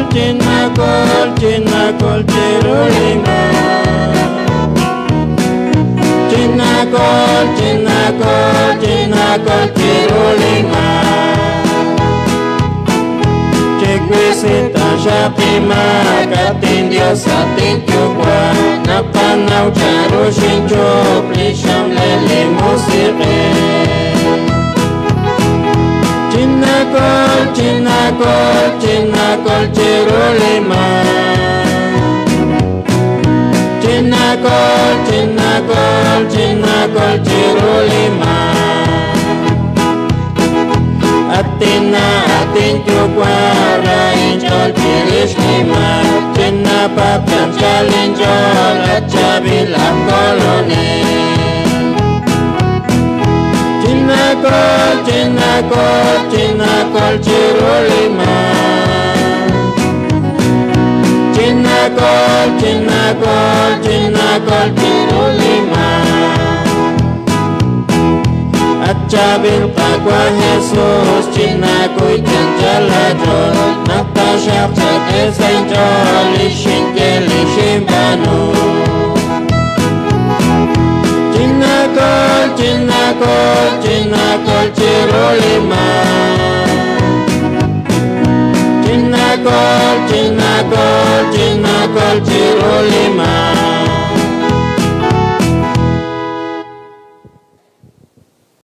Cinakol cirulima. Cinakol cirulima. Cekwisita syapima katin Dios atin tiukwa napanau caru shincup lisham lele musike. Cinakol cirulima. Cinakol cirulima. Atin cukwa rainjol ciris lima. Cina papian calinjol acabilang koloni. Cinakol cirulima. Cinakol cirulima. Acabil pakwa Jesus cinakoi janjalajol naktasyak cate senjol lishin keli shimbanu. Cinakol cirulima. Cinakol cirulima.